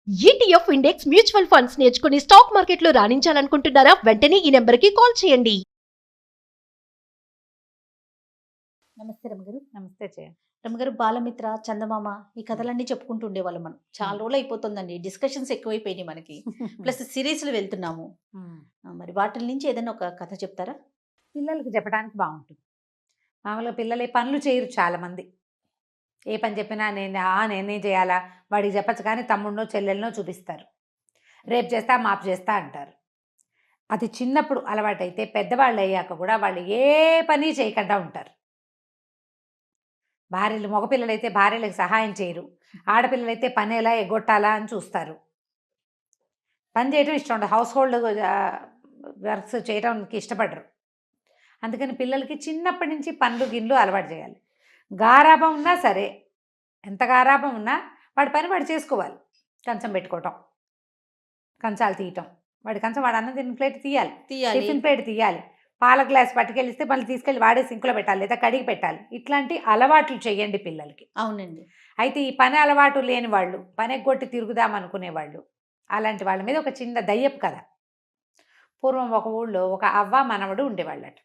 ETF index mutual funds నేర్చుకుని stock మార్కెట్లో రాణించాలనుకుంటున్నారా? వెంటనే ఈ నెంబర్కి కాల్ చేయండి. నమస్తే రమగారు. నమస్తే జయ. రమగారు, బాలమిత్ర, చందమామ ఈ కథలన్నీ చెప్పుకుంటూ ఉండేవాళ్ళం మనం. చాలా రోజులు అయిపోతుందండి, డిస్కషన్స్ ఎక్కువైపోయినాయి మనకి. ప్లస్ సిరీస్లు వెళ్తున్నాము. మరి వాటి నుంచి ఏదైనా ఒక కథ చెప్తారా? పిల్లలకి చెప్పడానికి బాగుంటుంది. మామూలుగా పిల్లలు ఏ పనులు చేయరు చాలామంది. ఏ పని చెప్పినా నేనే చేయాలా, వాడికి చెప్పచ్చు కానీ తమ్ముడినో చెల్లెలనో చూపిస్తారు. రేపు చేస్తా మాపు చేస్తా అంటారు. అది చిన్నప్పుడు అలవాటైతే పెద్దవాళ్ళు అయ్యాక కూడా వాళ్ళు ఏ పని చేయకుండా ఉంటారు. మగపిల్లలైతే భార్యలకు సహాయం చేయరు, ఆడపిల్లలైతే పని ఎలా ఎగ్గొట్టాలా అని చూస్తారు. పని చేయడం ఇష్టం ఉండదు, హౌస్ హోల్డ్ వర్క్స్ చేయడానికి ఇష్టపడరు. అందుకని పిల్లలకి చిన్నప్పటి నుంచి పనులు గిన్నెలు అలవాటు చేయాలి. గారాబం ఉన్నా సరే, ఎంత గారాబం ఉన్నా వాడి పని వాడు చేసుకోవాలి. కంచం పెట్టుకోవటం, కంచాలు తీయటం, వాడి కంచం వాడు అన్నం తిన్న ప్లేట్ తీయాలి, టిఫిన్ ప్లేట్ తీయాలి, పాల గ్లాస్ పట్టుకెళ్ళిస్తే మళ్ళీ తీసుకెళ్ళి వాడే సింకులో పెట్టాలి లేదా కడిగి పెట్టాలి. ఇట్లాంటి అలవాట్లు చేయండి పిల్లలకి. అవునండి. అయితే ఈ పని అలవాటు లేని వాళ్ళు, పని ఎగ్గొట్టి తిరుగుదాం అనుకునేవాళ్ళు, అలాంటి వాళ్ళ మీద ఒక చిన్న దయ్యపు కథ. పూర్వం ఒక ఊళ్ళో ఒక అవ్వ మనవడు ఉండేవాళ్ళట.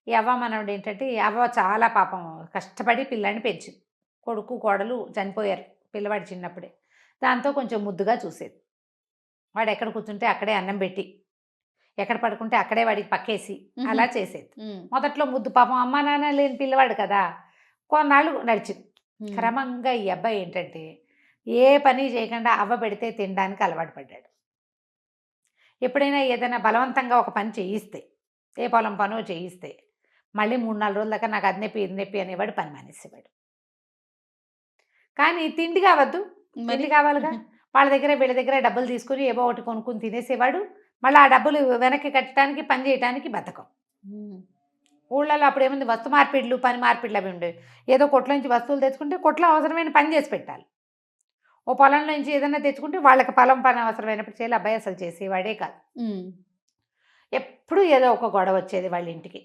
ఈ అవ్వ మనవడు ఏంటంటే, ఈ అవ్వ చాలా పాపం కష్టపడి పిల్లాడిని పెంచింది. కొడుకు కోడలు చనిపోయారు పిల్లవాడు చిన్నప్పుడే. దాంతో కొంచెం ముద్దుగా చూసేది. వాడు ఎక్కడ కూర్చుంటే అక్కడే అన్నం పెట్టి, ఎక్కడ పడుకుంటే అక్కడే వాడికి పక్కేసి అలా చేసేది. మొదట్లో ముద్దు, పాపం అమ్మా నాన్న లేని పిల్లవాడు కదా, కొన్నాళ్ళు నడిచింది. క్రమంగా ఈ అబ్బాయి ఏంటంటే ఏ పని చేయకుండా అవ్వ పెడితే తినడానికి అలవాటు పడ్డాడు. ఎప్పుడైనా ఏదైనా బలవంతంగా ఒక పని చేయిస్తే, ఏ పొలం పనో చేయిస్తే మళ్ళీ 3-4 రోజుల దాకా నాకు అది నొప్పి ఇది నొప్పి అనేవాడు, పని మానేసేవాడు. కానీ తిండి కావద్దు, తిండి కావాలిగా. వాళ్ళ దగ్గర వీళ్ళ దగ్గర డబ్బులు తీసుకుని ఏవో ఒకటి కొనుక్కుని తినేసేవాడు. మళ్ళీ ఆ డబ్బులు వెనక్కి కట్టడానికి, పని చేయడానికి బద్ధకం. ఊళ్ళలో అప్పుడు ఏముంది, వస్తు మార్పిడ్లు, పని మార్పిడ్లు అవి ఉండేవి. ఏదో కొట్ల నుంచి వస్తువులు తెచ్చుకుంటే కొట్లో అవసరమైన పని చేసి పెట్టాలి. ఓ పొలంలో నుంచి ఏదైనా తెచ్చుకుంటే వాళ్ళకి పొలం పని అవసరమైనప్పుడు చేయాలి. అబ్బాయి అసలు చేసేవాడే కాదు. ఎప్పుడు ఏదో ఒక గొడవ వచ్చేది వాళ్ళ ఇంటికి.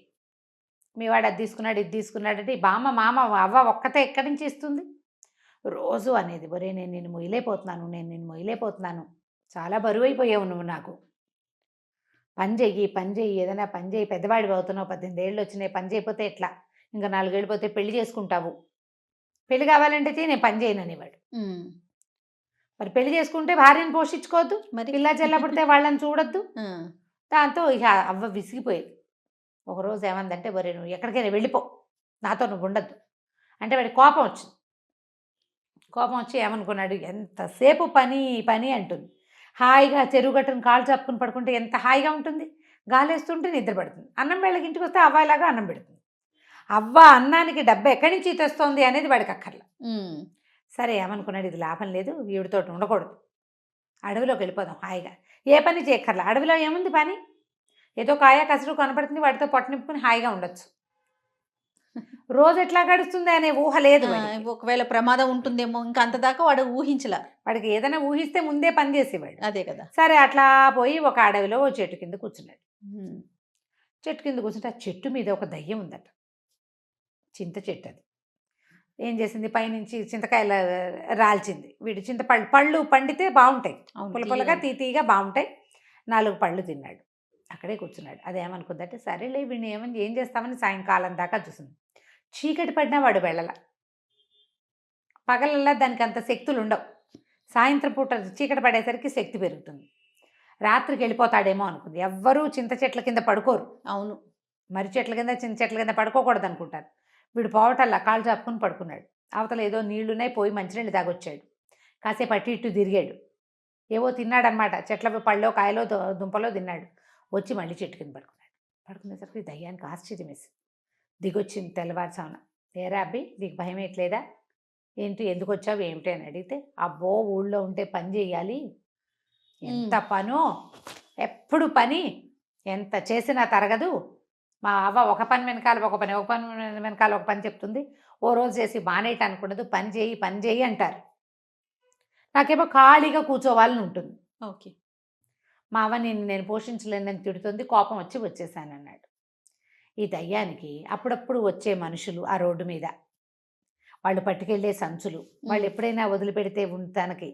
మీ వాడు అది తీసుకున్నాడు ఇది తీసుకున్నాడు అంటే, బామ్మ మామ అవ్వ ఒక్కతే ఎక్కడి నుంచి ఇస్తుంది? రోజు అనేది, ఒరే నేను నిన్ను మొయ్యలేకపోతున్నాను, చాలా బరువు అయిపోయావు నువ్వు, నాకు పని చెయ్యి, ఏదైనా పని చెయ్యి, పెద్దవాడివి అవుతున్నావు, 18 ఏళ్ళు వచ్చినాయి, పని చేయకపోతే ఎట్లా, ఇంకా 4 ఏళ్ళు పోతే పెళ్లి చేసుకుంటావు, పెళ్లి కావాలంటే నేను పని చేయను అనేవాడు. మరి పెళ్లి చేసుకుంటే భార్యను పోషించుకోవద్దు, మరి పిల్ల చెల్ల పడితే వాళ్ళని చూడొద్దు. దాంతో ఇక అవ్వ విసిగిపోయేది. ఒకరోజు ఏమందంటే, ఒరే నువ్వు ఎక్కడికైనా వెళ్ళిపో, నాతో నువ్వు ఉండద్దు అంటే వాడి కోపం వచ్చి ఏమనుకున్నాడు, ఎంతసేపు పని పని అంటుంది. హాయిగా చెరువు గట్టును కాళ్ళు చాపుకుని పడుకుంటే ఎంత హాయిగా ఉంటుంది, గాలేస్తుంటే నిద్ర పడుతుంది. అన్నం వేళకి ఇంటికి వస్తే అవ్వాయిలాగా అన్నం పెడుతుంది. అవ్వ అన్నానికి డబ్బు ఎక్కడి నుంచి తెస్తోంది అనేది వాడికి అక్కర్లా. సరే ఏమనుకున్నాడు, ఇది లాభం లేదు, వీడితో ఉండకూడదు, అడవిలోకి వెళ్ళిపోదాం హాయిగా, ఏ పని చేయక్కర్లా, అడవిలో ఏముంది పని, ఏదో కాయ కసరు కనపడుతుంది, వాటితో పొట్ట నింపుకుని హాయిగా ఉండొచ్చు. రోజు ఎట్లా గడుస్తుంది అనే ఊహ లేదు. ఒకవేళ ప్రమాదం ఉంటుందేమో, ఇంకా అంతదాకా వాడు ఊహించలా. వాడికి ఏదైనా ఊహిస్తే ముందే పని చేసేవాడు. అదే కదా. సరే అట్లా పోయి ఒక అడవిలో ఓ చెట్టు కింద కూర్చున్నాడు. చెట్టు కింద కూర్చుంటే ఆ చెట్టు మీద ఒక దయ్యం ఉందట. చింత చెట్టు అది. ఏం చేసింది, పైనుంచి చింతకాయలు రాల్చింది. వీడు పళ్ళు పండితే బాగుంటాయి, పుల్లగా తీతీగా బాగుంటాయి. 4 పళ్ళు తిన్నాడు, అక్కడే కూర్చున్నాడు. అదేమనుకుందంటే, సరేలే వీడిని ఏం చేస్తామని సాయంకాలం దాకా చూసింది. చీకటి పడినా వాడు వెళ్ళల. పగలల్లా దానికి అంత శక్తులు ఉండవు, సాయంత్రం పూట చీకటి పడేసరికి శక్తి పెరుగుతుంది. రాత్రికి వెళ్ళిపోతాడేమో అనుకుంది. ఎవ్వరూ చింత చెట్ల కింద పడుకోరు. అవును, మర్రి చెట్ల కింద చింత చెట్ల కింద పడుకోకూడదు అనుకుంటారు. వీడు పోవటల్లా కాళ్ళు చాపుకుని పడుకున్నాడు. అవతల ఏదో నీళ్లున్నాయి, పోయి మంచినీళ్ళు తాగొచ్చాడు. కాసేపు అటు ఇటు తిరిగాడు, ఏవో తిన్నాడనమాట. చెట్ల పళ్ళో కాయలో దుంపలో తిన్నాడు. వచ్చి మళ్ళీ చెట్టు కింద పడుకునేసరికి దయ్యానికి ఆశ్చర్యం వేసింది. దిగొచ్చింది తెల్లవారుసామున. ఏరా అబ్బి, నీకు భయం ఎట్లేదా, ఏంటి, ఎందుకు వచ్చావు ఏమిటి అని అడిగితే, అబ్బో ఊళ్ళో ఉంటే పని చేయాలి, ఎంత పనో, ఎప్పుడు పని, ఎంత చేసినా తరగదు. మా అవ్వ ఒక పని వెనకాల ఒక పని వెనకాల ఒక పని చెప్తుంది. ఓ రోజు చేసి మానేయటం అనుకున్నది, పని చేయి అంటారు. నాకేమో ఖాళీగా కూర్చోవాలని ఉంటుంది. ఓకే, మా అవ్వ నేను పోషించలేనని తిడుతుంది, కోపం వచ్చేసానన్నాడు. ఈ దయ్యానికి అప్పుడప్పుడు వచ్చే మనుషులు ఆ రోడ్డు మీద, వాళ్ళు పట్టుకెళ్ళే సంచులు, వాళ్ళు ఎప్పుడైనా వదిలిపెడితే తనకి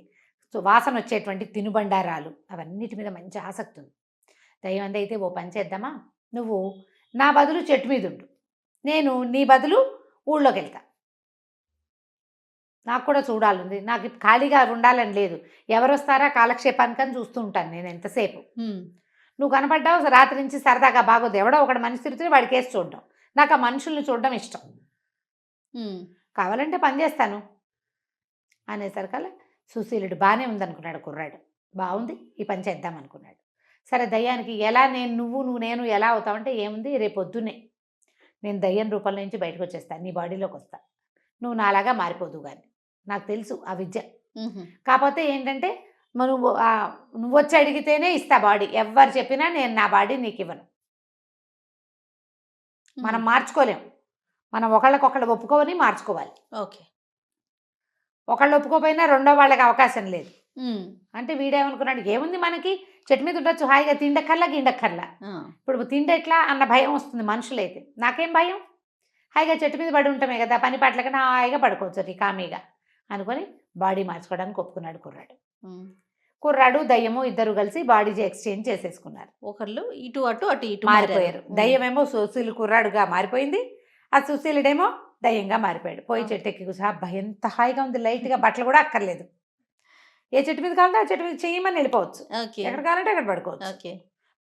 సో వాసన వచ్చేటువంటి తినుబండారాలు అవన్నిటి మీద మంచి ఆసక్తి ఉంది. దయ్యం అంది అయితే ఓ పని చేద్దామా, నువ్వు నా బదులు చెట్టు మీద ఉండు, నేను నీ బదులు ఊళ్ళోకి వెళ్తా. నాకు కూడా చూడాలండి, నాకు ఖాళీగా ఉండాలని లేదు, ఎవరు వస్తారా కాలక్షేపానికని చూస్తూ ఉంటాను నేను ఎంతసేపు. నువ్వు కనపడ్డావు రాత్రి నుంచి సరదాగా బాగోదు, ఎవడో ఒకటి మనిషి తిరుగుతుంది వాడి కేసు చూడడం, నాకు ఆ మనుషుల్ని చూడడం ఇష్టం, కావాలంటే పని చేస్తాను అనేసరికల్లా సుశీలుడు బాగానే ఉందనుకున్నాడు కుర్రాడు, బాగుంది ఈ పని చేద్దాం అనుకున్నాడు. సరే దయ్యానికి ఎలా నువ్వు నేను ఎలా అవుతావంటే ఏముంది, రేపు పొద్దున్నే నేను దయ్యం రూపంలో నుంచి బయటకు వచ్చేస్తాను, నీ బాడీలోకి వస్తా, నువ్వు నాలాగా మారిపోదు కానీ, నాకు తెలుసు ఆ విద్య. కాకపోతే ఏంటంటే నువ్వు వచ్చి అడిగితేనే ఇస్తా బాడీ, ఎవరు చెప్పినా నేను నా బాడీ నీకు ఇవ్వను. మనం మార్చుకోలేం, మనం ఒకళ్ళకొకళ్ళు ఒప్పుకోవని మార్చుకోవాలి. ఓకే, ఒకళ్ళు ఒప్పుకోపోయినా రెండో వాళ్ళకి అవకాశం లేదు. అంటే వీడేమనుకున్నాడు, ఏముంది మనకి చెట్టు మీద ఉండొచ్చు హాయిగా, తిండక్కర్లా గిండక్కర్లా, ఇప్పుడు తిండెట్లా అన్న భయం వస్తుంది మనుషులైతే. నాకేం భయం, హాయిగా చెట్టు మీద పడి ఉంటామే కదా, పని పాటలకన్నా హాయిగా పడుకోవచ్చు కామీగా అనుకొని బాడీ మార్చుకోవడానికి ఒప్పుకున్నాడు కుర్రాడు దయ్యము ఇద్దరు కలిసి బాడీ ఎక్స్చేంజ్ చేసేసుకున్నారు. ఒకళ్ళు ఇటు అటు అటు ఇటు మారిపోయారు. దయ్యమేమో సుశీలు కుర్రాడుగా మారిపోయింది, ఆ సుశీలుడేమో దయ్యంగా మారిపోయాడు. పోయి చెట్టు ఎక్కి కూర్చో, అబ్బా ఎంత హాయిగా ఉంది, లైట్గా బట్టలు కూడా అక్కర్లేదు, ఏ చెట్టు మీద కావాలంటే ఆ చెట్టు మీద చేయమని వెళ్ళిపోవచ్చు, ఎక్కడ కావాలంటే అక్కడ పడుకోవచ్చు,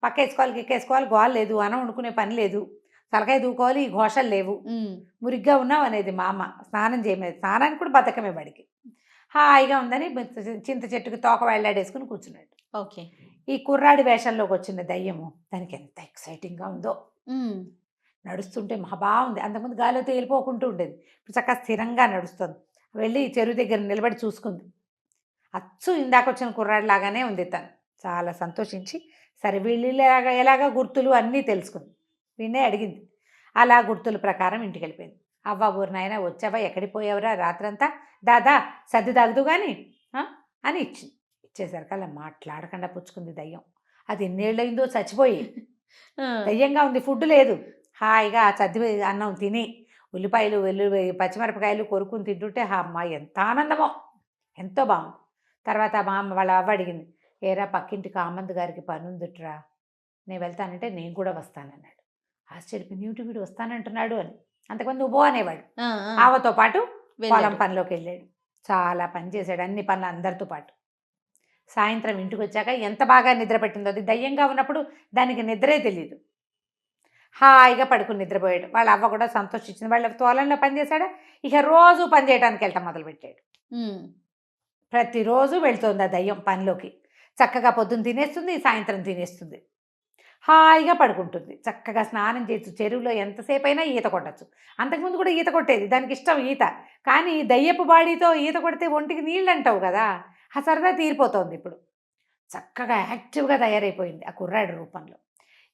పక్క వేసుకోవాలి ఎక్కేసుకోవాలి, గోల లేదు, అన్నం వండుకునే పని లేదు, తలకాయ దూకోవాలి, ఈ ఘోషలు లేవు, మురిగ్గా ఉన్నావు అనేది మా అమ్మ, స్నానం చేయలేదు, స్నానానికి కూడా బతకమే బడికి, హాయిగా ఉందని చింత చెట్టుకి తోక వెళ్ళాడేసుకుని కూర్చున్నాడు. ఓకే, ఈ కుర్రాడి వేషంలోకి వచ్చిన దయ్యము దానికి ఎంత ఎక్సైటింగ్గా ఉందో, నడుస్తుంటే మహా బాగుంది. అంతకుముందు గాలితో తేలిపోకుంటూ ఉండేది, ఇప్పుడు చక్కగా స్థిరంగా నడుస్తుంది. వెళ్ళి చెరువు దగ్గర నిలబడి చూసుకుంది, అచ్చు ఇందాక వచ్చిన కుర్రాడి లాగానే ఉంది తను. చాలా సంతోషించి సరే వీళ్ళు ఎలాగా గుర్తులు అన్నీ తెలుసుకుంది, వీణే అడిగింది. అలా గుర్తుల ప్రకారం ఇంటికి వెళ్ళిపోయింది. అవ్వ ఊరు నాయన వచ్చావా, ఎక్కడికి పోయావురా రాత్రంతా, దాదా సర్ది తాగుతూ కానీ అని ఇచ్చింది. ఇచ్చేసరికి అలా మాట్లాడకుండా పుచ్చుకుంది దయ్యం. అది ఎన్నేళ్ళయిందో చచ్చిపోయి, దయ్యంగా ఉంది, ఫుడ్ లేదు, హాయిగా సర్ది అన్నం తిని ఉల్లిపాయలు పచ్చిమిరపకాయలు కొరుకుని తింటుంటే అమ్మ ఎంత ఆనందమో, ఎంతో బాగుంది. తర్వాత మా అమ్మ వాళ్ళ అవ్వ అడిగింది, ఏరా పక్కింటి కామంద్ గారికి పని ఉందిట్రా, నేను వెళ్తానంటే నేను కూడా వస్తానన్నాడు. ఆశ్చర్యపోయి వీడు వస్తానంటున్నాడు అని. అంతకుముందు నువ్వు అనేవాడు, ఆవతో పాటు పొలం పనిలోకి వెళ్ళాడు, చాలా పని చేశాడు, అన్ని పనులు అందరితో పాటు. సాయంత్రం ఇంటికి వచ్చాక ఎంత బాగా నిద్ర పెట్టిందో, అది దయ్యంగా ఉన్నప్పుడు దానికి నిద్రే తెలియదు, హాయిగా పడుకుని నిద్రపోయాడు. వాళ్ళ అవ్వ కూడా సంతోషించింది, వాళ్ళ తోలంలో పని చేశాడా, ఇక రోజు పని చేయడానికి వెళ్ళటం మొదలుపెట్టాడు. ప్రతిరోజు వెళ్తుంది ఆ దయ్యం పనిలోకి, చక్కగా పొద్దున్న తినేస్తుంది, సాయంత్రం తినేస్తుంది, హాయిగా పడుకుంటుంది, చక్కగా స్నానం చేయొచ్చు, చెరువులో ఎంతసేపు అయినా ఈత కొట్టచ్చు. అంతకుముందు కూడా ఈత కొట్టేది, దానికి ఇష్టం ఈత, కానీ దయ్యపు బాడీతో ఈత కొడితే ఒంటికి నీళ్ళు అంటావు కదా, ఆ సరదా తీరిపోతుంది. ఇప్పుడు చక్కగా యాక్టివ్గా తయారైపోయింది ఆ కుర్రాడు రూపంలో.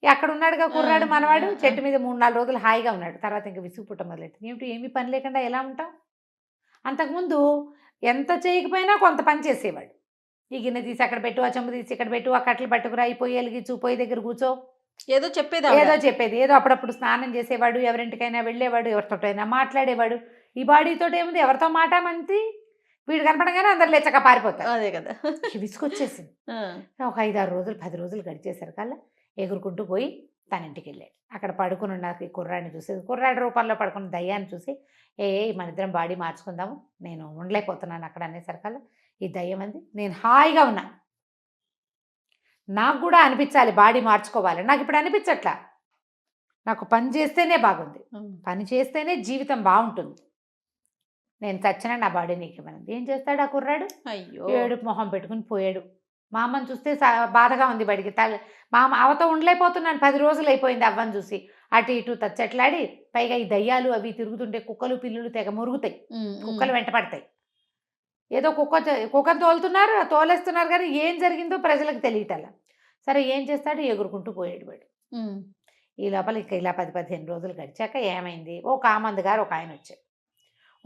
అక్కడ ఉన్నాడుగా కుర్రాడు మనవాడు, చెట్టు మీద 3-4 రోజులు హాయిగా ఉన్నాడు. తర్వాత ఇంకా విసుగు పుట్ట మొదలెట్టింది, ఏమిటి ఏమీ పని లేకుండా ఎలా ఉంటాం. అంతకుముందు ఎంత చేయకపోయినా కొంత పని చేసేవాడు, ఈ గిన్నె తీసి అక్కడ పెట్టు, ఆ చెంబు తీసి ఇక్కడ పెట్టు, ఆ కట్టలు పట్టుకురా, ఈ పొయ్యి వెలిగించు, పొయ్యి దగ్గర కూర్చో, ఏదో చెప్పేది, ఏదో అప్పుడప్పుడు స్నానం చేసేవాడు, ఎవరింటికైనా వెళ్ళేవాడు, ఎవరితోటైనా మాట్లాడేవాడు. ఈ బాడీతో ఏముంది, ఎవరితో మాట మంతి, వీడు కనపడగానే అందరు లేచక పారిపోతారు. అదే కదా, విసుకొచ్చేసింది. ఒక 5-6 రోజులు 10 రోజులు గడిచేసరికల్లా ఎగురుకుంటూ పోయి తన ఇంటికి వెళ్ళాడు. అక్కడ పడుకుని ఉన్న కుర్రాడిని చూసి, కుర్రాడి రూపంలో పడుకున్న దయ్యాన్ని చూసి, మన ఇద్దరం బాడీ మార్చుకుందాము, నేను ఉండలేకపోతున్నాను అక్కడ అనేసరికల్లా ఈ దయ్యం అంది, నేను హాయిగా ఉన్నా, నాకు కూడా అనిపించాలి బాడీ మార్చుకోవాలి, నాకు ఇప్పుడు అనిపించట్లా, నాకు పని చేస్తేనే బాగుంది, పని చేస్తేనే జీవితం బాగుంటుంది, నేను చచ్చినా నా బాడీ నీకు ఇవ్వను. ఏం చేస్తాడు ఆ కుర్రాడు, అయ్యో ఏడుపు మొహం పెట్టుకుని పోయాడు. మా అమ్మని చూస్తే బాధగా ఉంది బడికి, మా అమ్మ అవతో ఉండలేకపోతున్నాను, 10 రోజులు అయిపోయింది అవ్వని చూసి, అటు ఇటు తచ్చట్లాడి, పైగా ఈ దయ్యాలు అవి తిరుగుతుంటే కుక్కలు పిల్లులు తెగ మురుగుతాయి, కుక్కలు వెంట పడతాయి, ఏదో కుక్కను తోలేస్తున్నారు కానీ ఏం జరిగిందో ప్రజలకు తెలియటల్లా. సరే ఏం చేస్తాడు, ఎగురుకుంటూ పోయాడు వాడు. ఈ లోపల ఇలా 10-15 రోజులు గడిచాక ఏమైంది, ఓ కామంద్ గారు ఒక ఆయన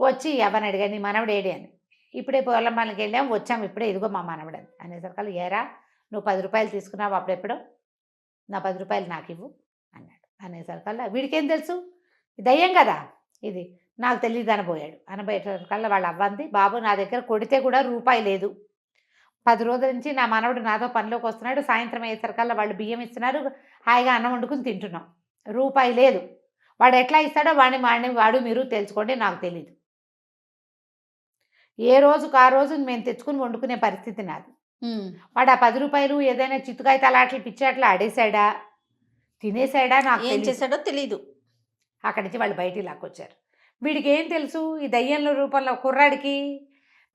వచ్చి ఎవరిని అడిగాడు, నీ మనవడు ఏడి అని. ఇప్పుడే పొలం పనికి వెళ్ళాం, వచ్చాము ఇప్పుడే, ఇదిగో మా మనవడు అని అనేసరికల్లా, ఏరా నువ్వు 10 రూపాయలు తీసుకున్నావు అప్పుడెప్పుడో, నా 10 రూపాయలు నాకు ఇవ్వు అన్నాడు. అనేసరికల్లా వీడికేం తెలుసు, దయ్యం కదా ఇది, నాకు తెలియదు అనబోయాడు. అనబోయేసరికల్లా వాళ్ళ అవ్వంది, బాబు నా దగ్గర కొడితే కూడా రూపాయి లేదు, 10 రోజుల నుంచి నా మనవడు నాతో పనిలోకి వస్తున్నాడు, సాయంత్రం అయ్యేసరికల్లా వాళ్ళు బియ్యం ఇస్తున్నారు, హాయిగా అన్నం వండుకుని తింటున్నాం. రూపాయి లేదు. వాడు ఎట్లా ఇస్తాడో వాడు మీరు తెలుసుకోండి, నాకు తెలీదు. ఏ రోజుకు ఆ రోజు మేము తెచ్చుకుని వండుకునే పరిస్థితి నాది. వాడు ఆ 10 రూపాయలు ఏదైనా చిత్తుకాయ తలాట్లు పిచ్చాట్లు ఆడేశాడా, తినేసాడా, నాకు ఏం చేశాడో తెలీదు. అక్కడి నుంచి వాళ్ళు బయటికి లాక్కొచ్చారు. వీడికి ఏం తెలుసు, ఈ దయ్యంలో రూపంలో కుర్రాడికి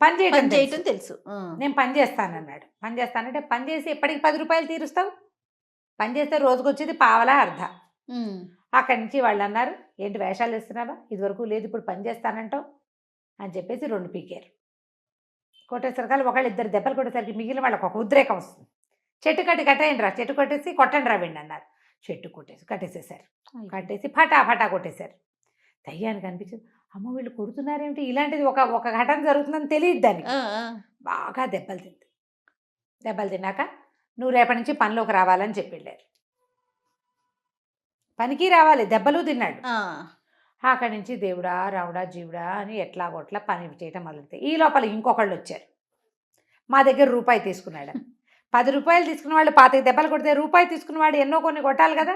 పని చేయడం తెలుసు. నేను పని చేస్తానన్నాడు. పని చేస్తానంటే పని చేసి ఎప్పటికి 10 రూపాయలు తీరుస్తావు, పని చేస్తే రోజుకు వచ్చేది పావలా అర్ధ. అక్కడి నుంచి వాళ్ళు అన్నారు, ఏంటి వేషాలు వేస్తున్నావా, ఇదివరకు లేదు ఇప్పుడు పని చేస్తానంటావు అని చెప్పేసి 2 పీకారు. కొట్టేసరికి ఒకళ్ళు 2 దెబ్బలు కొట్టేసరికి మిగిలిన వాళ్ళకి ఒక ఉద్రేకం వస్తుంది. చెట్టు కట్టేయండి రా, చెట్టు కొట్టేసి కొట్టండి రా వెండి అన్నారు. చెట్టు కట్టేసేసారు. కట్టేసి ఫటా కొట్టేశారు. దయ్యానికి అనిపించింది, అమ్మ వీళ్ళు కొడుతున్నారేమిటి, ఇలాంటిది ఒక ఘటన జరుగుతుందని తెలియదు దానికి. బాగా దెబ్బలు తిన్నాక నువ్వు రేపటి నుంచి పనిలోకి రావాలని చెప్పి వెళ్ళారు. పనికి రావాలి, దెబ్బలు తిన్నాడు. అక్కడి నుంచి దేవుడా రావుడా జీవుడా అని ఎట్లాగొట్లా పని చేయటం మొదలెడితే ఈ లోపల ఇంకొకళ్ళు వచ్చారు. మా దగ్గర రూపాయి తీసుకున్నాడు. 10 రూపాయలు తీసుకున్న వాళ్ళు 25 దెబ్బలు కొడితే రూపాయి తీసుకున్నవాడు ఎన్నో కొన్ని కొట్టాలి కదా.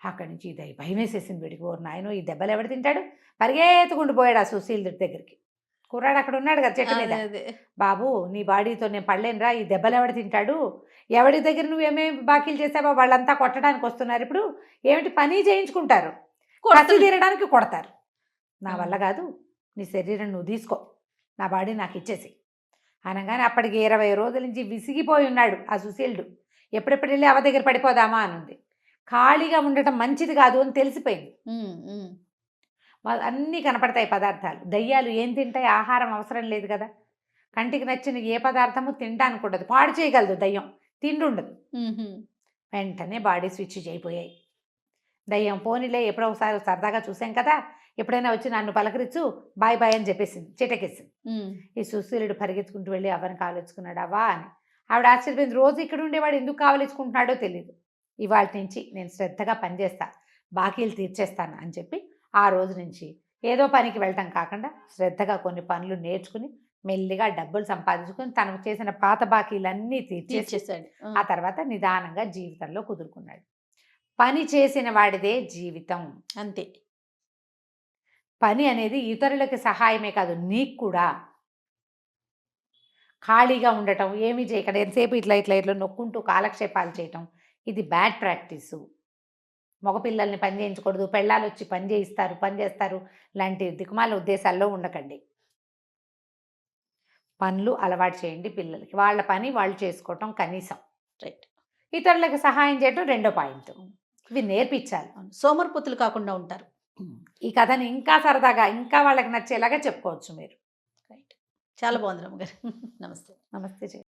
అక్కడి నుంచి భయం వేసేసింది వీడికి. ఓ నాయనో, ఈ దెబ్బలు ఎవడు తింటాడు, పరిగెత్తుకుంటూ పోయాడు ఆ సుశీల్ దగ్గరికి. కుర్రాడు అక్కడ ఉన్నాడు కదా చెట్టు మీద. బాబు నీ బాడీతో నేను పడలేనురా, ఈ దెబ్బలు ఎవడు తింటాడు, ఎవడి దగ్గర నువ్వేమేమి బాకీలు చేసావో వాళ్ళంతా కొట్టడానికి వస్తున్నారు, ఇప్పుడు ఏమిటి పని చేయించుకుంటారు, కసి తీరడానికి కొడతారు, నా వల్ల కాదు, నీ శరీరం నువ్వు తీసుకో, నా బాడీ నాకు ఇచ్చేసి అనగానే అప్పటికి 20 రోజుల నుంచి విసిగిపోయి ఉన్నాడు ఆ సుశీలుడు. ఎప్పుడెప్పుడు వెళ్ళి అవ దగ్గర పడిపోదామా అని ఉంది. ఖాళీగా ఉండటం మంచిది కాదు అని తెలిసిపోయింది. అన్నీ కనపడతాయి పదార్థాలు. దయ్యాలు ఏం తింటాయి, ఆహారం అవసరం లేదు కదా, కంటికి నచ్చిన ఏ పదార్థము తినడానికి ఉండదు, పాడు చేయగలదు దయ్యం, తిండి ఉండదు. వెంటనే బాడీ స్విచ్ అయిపోయాయి. దయ్యం పోనీలే ఎప్పుడో ఒకసారి సరదాగా చూసాం కదా, ఎప్పుడైనా వచ్చి నన్ను పలకరించు, బాయ్ బాయ్ అని చెప్పేసింది, చిటకేసింది. ఈ సుశీలుడు పరిగెత్తుకుంటూ వెళ్ళి అవని కావలించుకున్నాడు అవ్వా అని. ఆవిడ ఆశ్చర్యపోయింది, రోజు ఇక్కడ ఉండేవాడు ఎందుకు కావలించుకుంటున్నాడో తెలియదు, ఇవాళ నుంచి నేను శ్రద్ధగా పనిచేస్తా, బాకీలు తీర్చేస్తాను అని చెప్పి ఆ రోజు నుంచి ఏదో పనికి వెళ్ళటం కాకుండా శ్రద్ధగా కొన్ని పనులు నేర్చుకుని మెల్లిగా డబ్బులు సంపాదించుకుని తనకు చేసిన పాత బాకీలన్నీ తీర్చేసాడు. ఆ తర్వాత నిదానంగా జీవితంలో కుదురుకున్నాడు. పని చేసిన వాడిదే జీవితం, అంతే. పని అనేది ఇతరులకి సహాయమే కాదు, నీకు కూడా. ఖాళీగా ఉండటం, ఏమీ చేయకుండా ఎంతసేపు ఇట్లా నొక్కుంటూ కాలక్షేపాలు చేయటం, ఇది బ్యాడ్ ప్రాక్టీసు. మగపిల్లల్ని పని చేయించకూడదు, పెళ్ళాలు వచ్చి పని చేస్తారు లాంటి దిక్కుమాల ఉద్దేశాల్లో ఉండకండి. పనులు అలవాటు చేయండి పిల్లలకి, వాళ్ళ పని వాళ్ళు చేసుకోవటం కనీసం. రైట్. ఇతరులకు సహాయం చేయటం 2వ పాయింట్. ఇవి నేర్పించాలి. సోమరిపోతులు కాకుండా ఉంటారు. ఈ కథని ఇంకా సరదాగా, ఇంకా వాళ్ళకి నచ్చేలాగా చెప్పుకోవచ్చు మీరు. రైట్. చాలా బాగుంది రమ్మగారు. నమస్తే. నమస్తే.